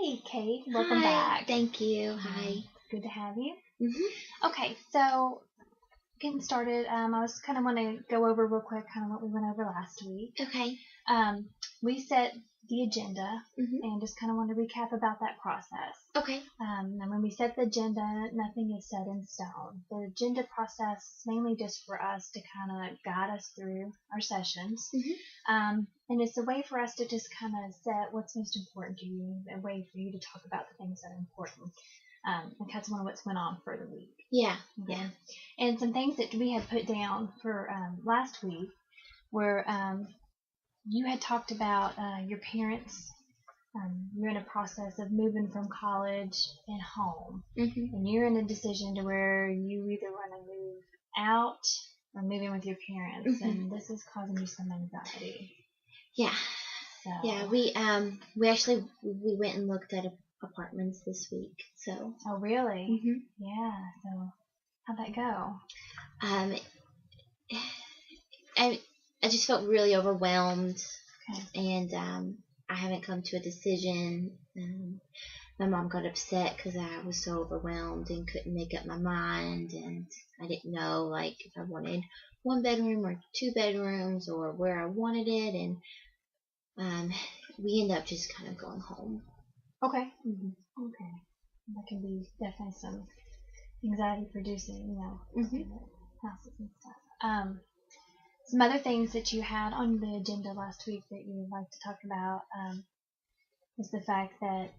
Hey, Kate. Welcome Hi, back. thank you. Hi. Good to have you. Mhm. Okay, so getting started, I was kind of want to go over real quick kind of what we went over last week. Okay. Um, we set the agenda Mhm. and just kind of want to recap about that process. Okay. And when we set the agenda, nothing is set in stone. The agenda process is mainly just for us to kind of guide us through our sessions. And it's a way for us to just kind of set what's most important to you, a way for you to talk about the things that are important. And kind of what's went on for the week. Yeah. Okay? Yeah. And some things that we had put down for last week were you had talked about your parents. You're in a process of moving from college and home, Mhm. and you're in a decision to where you either want to move out or move in with your parents, and this is causing you some anxiety. Yeah. So. Yeah. We actually we went and looked at apartments this week. So. Oh, really? Mhm. Yeah. So, how'd that go? Um. I I just felt really overwhelmed, Okay. and I haven't come to a decision. My mom got upset because I was so overwhelmed and couldn't make up my mind, and I didn't know like if I wanted one bedroom or two bedrooms or where I wanted it, and we ended up just kind of going home. Okay. Okay. That can be definitely some anxiety producing, looking at houses and stuff. Some other things that you had on the agenda last week that you would like to talk about is the fact that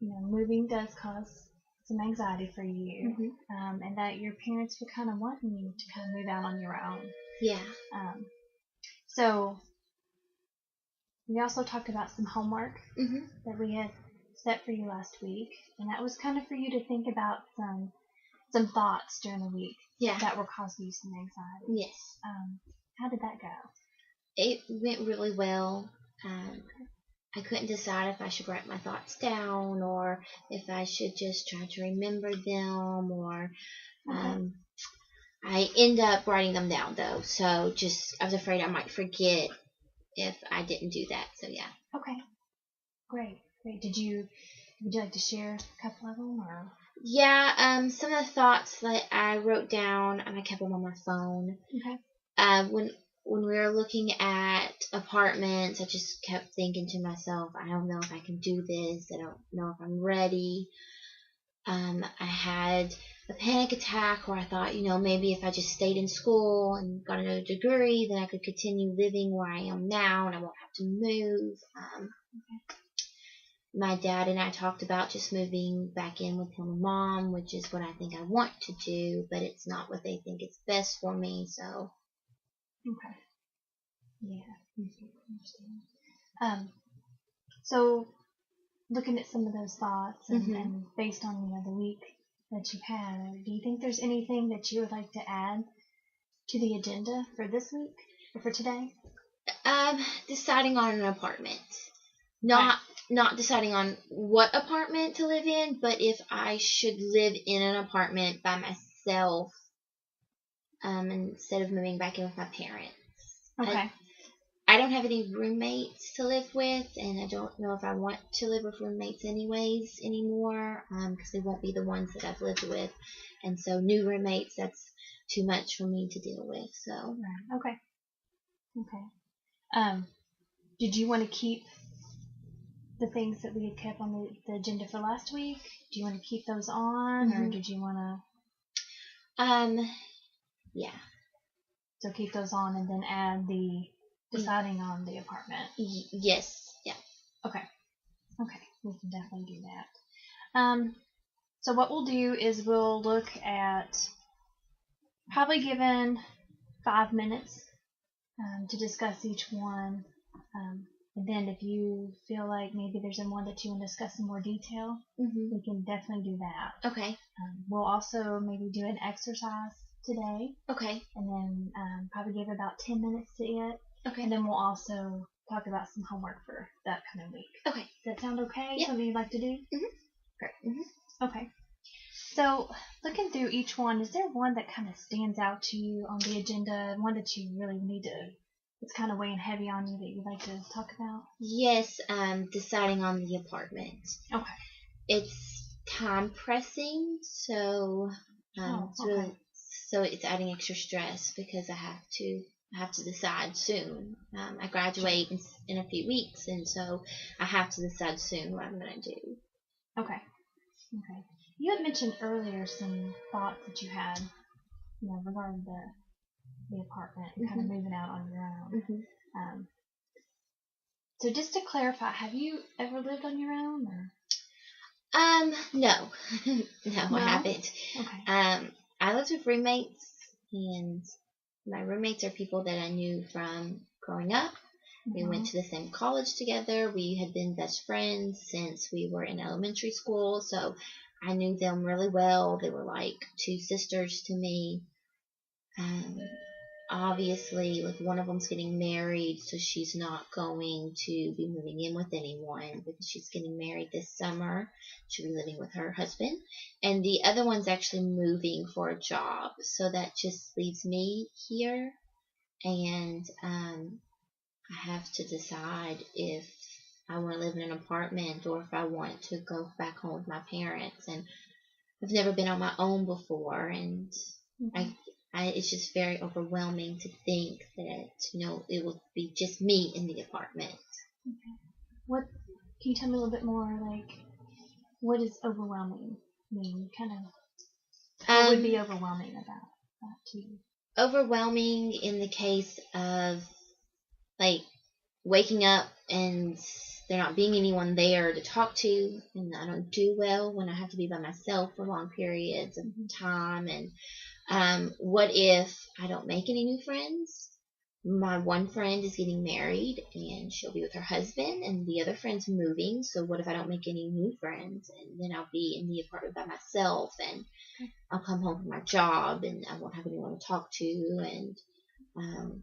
moving does cause some anxiety for you, and that your parents were kind of wanting you to kind of move out on your own. Yeah. So we also talked about some homework Mhm. that we had set for you last week, and that was kind of for you to think about some thoughts during the week Yeah. that were causing you some anxiety. Yes. How did that go? It went really well. I couldn't decide if I should write my thoughts down or if I should just try to remember them or I end up writing them down though. So just I was afraid I might forget if I didn't do that. So yeah. Okay. Great. Would you like to share a couple of them or? Yeah, some of the thoughts that I wrote down and I kept them on my phone. Okay. When we were looking at apartments, I just kept thinking to myself, I don't know if I can do this. I don't know if I'm ready. I had a panic attack where I thought, maybe if I just stayed in school and got another degree, then I could continue living where I am now and I won't have to move. My dad and I talked about just moving back in with him and mom, which is what I think I want to do, but it's not what they think is best for me, so. Okay. Yeah. Understand. So looking at some of those thoughts and based on the week that you've had, do you think there's anything that you would like to add to the agenda for this week or for today? Deciding on an apartment. Not deciding on what apartment to live in, but if I should live in an apartment by myself, instead of moving back in with my parents. Okay. I don't have any roommates to live with, and I don't know if I want to live with roommates anyways anymore, because they won't be the ones that I've lived with, and so new roommates, that's too much for me to deal with. So. Right. Okay. Did you want to keep the things that we had kept on the agenda for last week? Do you want to keep those on, or did you want to? Yeah. So keep those on and then add the deciding on the apartment. Yes. Yeah. Okay. We can definitely do that. So what we'll do is we'll look at probably given 5 minutes to discuss each one. And then if you feel like maybe there's one that you want to discuss in more detail, we can definitely do that. Okay. We'll also maybe do an exercise today. Okay. And then probably give about 10 minutes to it. Okay. And then we'll also talk about some homework for the upcoming week. Okay. Does that sound okay? Yep. Something you'd like to do? Great. Okay. So looking through each one, is there one that kind of stands out to you on the agenda, one that you really need to it's kind of weighing heavy on you that you'd like to talk about? Yes, deciding on the apartment. Okay. It's time pressing, so it's okay. really, so it's adding extra stress because I have to decide soon. I graduate in a few weeks, and so I have to decide soon what I'm going to do. Okay. Okay. You had mentioned earlier some thoughts that you had, regarding the apartment and kind of moving out on your own. So just to clarify, have you ever lived on your own, or? No, no, I haven't. Okay. I lived with roommates, and my roommates are people that I knew from growing up. We went to the same college together. We had been best friends since we were in elementary school, so I knew them really well. They were like two sisters to me. Obviously, like one of them's getting married, so she's not going to be moving in with anyone because she's getting married this summer. She'll be living with her husband. And the other one's actually moving for a job, so that just leaves me here. And I have to decide if I want to live in an apartment or if I want to go back home with my parents. And I've never been on my own before, and it's just very overwhelming to think that it will be just me in the apartment. Okay. What can you tell me a little bit more? Like, what does overwhelming mean? Kind of, what would be overwhelming about that to you? Overwhelming in the case of like waking up and there not being anyone there to talk to, and I don't do well when I have to be by myself for long periods of time. And what if I don't make any new friends? My one friend is getting married and she'll be with her husband, and the other friend's moving. So what if I don't make any new friends? And then I'll be in the apartment by myself, and I'll come home from my job and I won't have anyone to talk to. And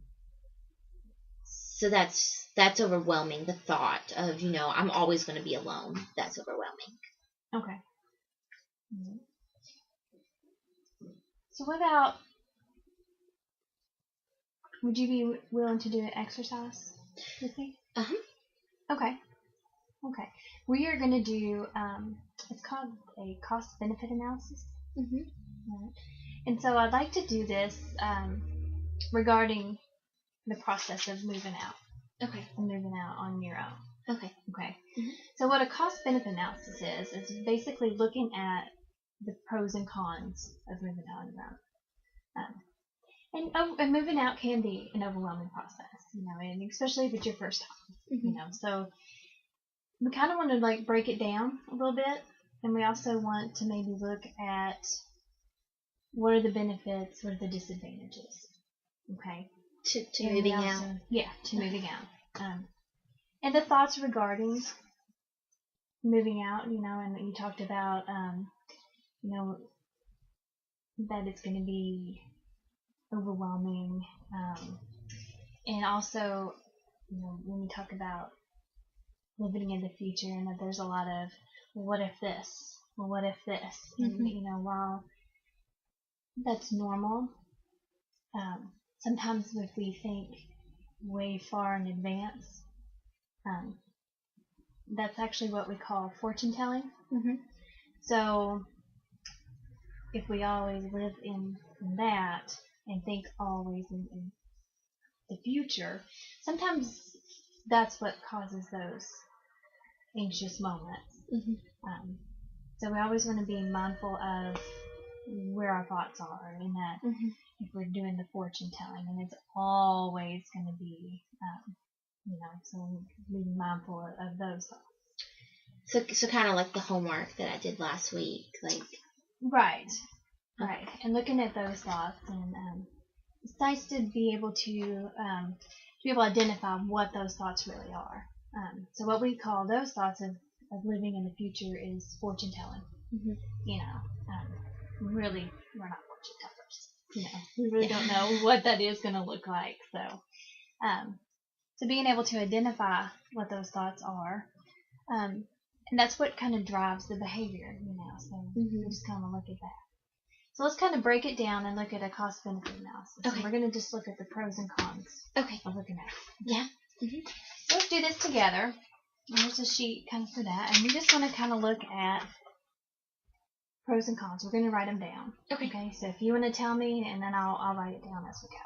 so that's overwhelming. The thought of I'm always going to be alone. That's overwhelming. Okay. Mm-hmm. So what about, would you be willing to do an exercise with me? Okay. Okay. We are going to do, it's called a cost-benefit analysis. Right. And so I'd like to do this regarding the process of moving out. Okay. And moving out on your own. Okay. Okay. So what a cost-benefit analysis is basically looking at the pros and cons of moving out on your own. And moving out can be an overwhelming process, and especially if it's your first time, So we kind of want to like break it down a little bit, and we also want to maybe look at what are the benefits, what are the disadvantages, okay? To moving out. Yeah, to moving out. And the thoughts regarding moving out, and you talked about, that it's going to be overwhelming, and also, when we talk about living in the future, and that there's a lot of, well, what if this? Well, what if this? And while that's normal, sometimes if we think way far in advance, that's actually what we call fortune telling. So if we always live in that and think always in the future, sometimes that's what causes those anxious moments. So we always want to be mindful of where our thoughts are, and that if we're doing the fortune telling, and it's always going to be, so be mindful of those thoughts. So kind of like the homework that I did last week, like. Right. And looking at those thoughts, and it's nice to be able to identify what those thoughts really are. So what we call those thoughts of living in the future is fortune telling. Really, we're not fortune tellers. We really don't know what that is going to look like. So being able to identify what those thoughts are, and that's what kind of drives the behavior. So we just kind of look at that. So let's kind of break it down and look at a cost-benefit analysis. Okay. And we're going to just look at the pros and cons Okay. of looking at it. Yeah. So let's do this together. There's a sheet kind of for that. And we just want to kind of look at pros and cons. We're going to write them down. Okay. So if you want to tell me, and then I'll write it down as we go.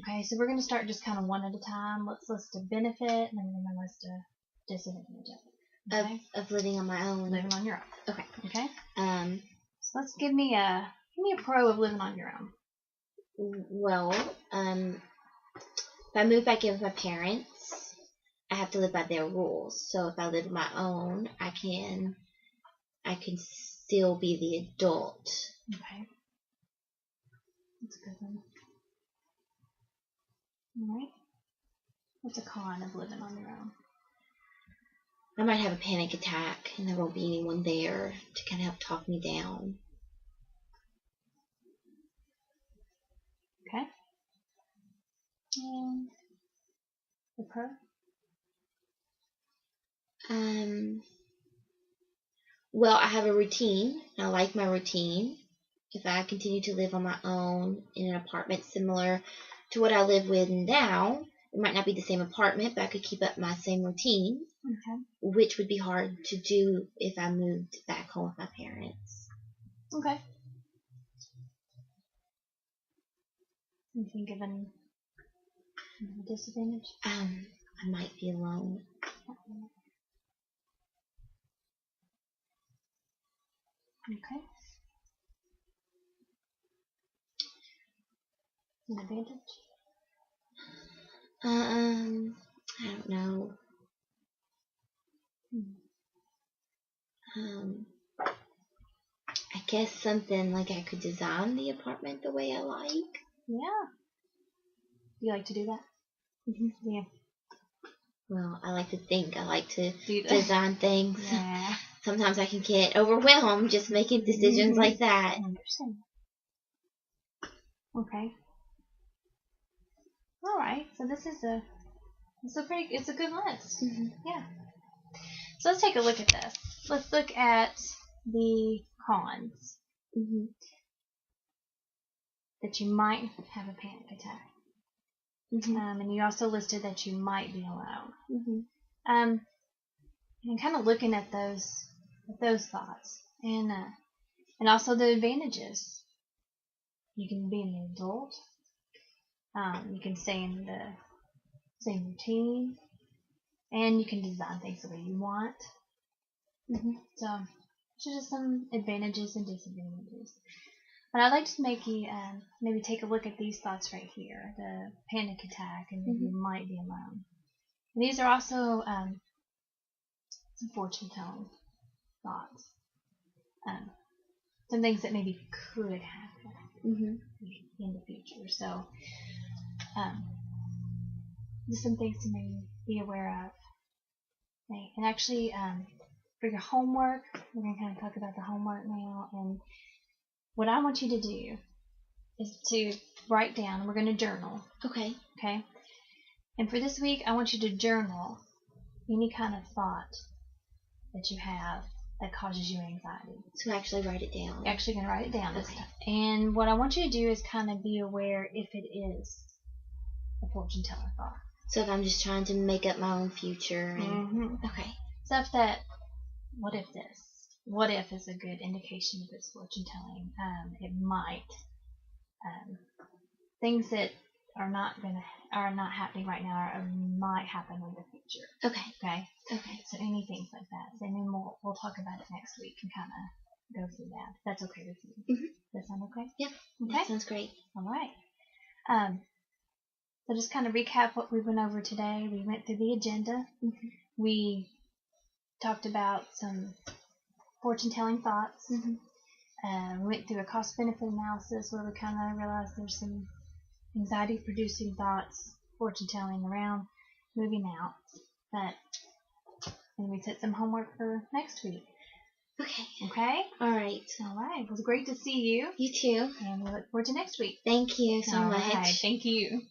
Okay, so we're going to start just kind of one at a time. Let's list a benefit, and then we're going to list a disadvantage of it. Okay? Of living on my own. Living on your own. Okay. Okay? So let's give me a pro of living on your own. Well, if I move back in with my parents, I have to live by their rules. So if I live on my own, I can still be the adult. Okay. That's a good one. Alright. What's a con of living on your own? I might have a panic attack, and there won't be anyone there to kind of help talk me down. Okay. And the pro? Well, I have a routine. I like my routine. If I continue to live on my own in an apartment similar to what I live with now, it might not be the same apartment, but I could keep up my same routine, Okay. which would be hard to do if I moved back home with my parents. Okay. Anything given a disadvantage? I might be alone. Okay. An advantage? I don't know. I guess something like I could design the apartment the way I like. Yeah. You like to do that? Yeah. Well, I like to think. I like to Do that. design things. Yeah. Sometimes I can get overwhelmed just making decisions like that. I understand. Okay. All right. So this is it's a good list. Yeah. So let's take a look at this. Let's look at the cons. That you might have a panic attack. And you also listed that you might be alone. And kind of looking at those thoughts, and also the advantages. You can be an adult. You can stay in the same routine, and you can design things the way you want. So, just some advantages and disadvantages. But I'd like to make you maybe take a look at these thoughts right here: the panic attack, and maybe you might be alone. And these are also some fortune-telling thoughts. Some things that maybe could happen in the future. So, just some things to maybe be aware of. Okay. And actually, for your homework, we're going to kind of talk about the homework now. And what I want you to do is to write down. We're going to journal. Okay. Okay. And for this week, I want you to journal any kind of thought that you have that causes you anxiety. So actually write it down. You're actually going to write it down this Okay. time. And what I want you to do is kind of be aware if it is a fortune teller thought. So if I'm just trying to make up my own future. And, Okay. Stuff that, what if this? What if is a good indication of it's fortune telling? It might. Things that are not happening right now or might happen in the future. Okay. Okay. Okay. So any things like that. And then we'll talk about it next week and kind of go through that. If that's okay with you. Does that sound okay? Yep. Okay. That sounds great. All right. So just kind of recap what we went over today. We went through the agenda. We talked about some fortune-telling thoughts. We went through a cost-benefit analysis where we kind of realized there's some anxiety-producing thoughts, fortune-telling around moving out. And we set some homework for next week. Okay. Okay? All right. All right. It was great to see you. You too. And we look forward to next week. Thank you so All much. right. Thank you.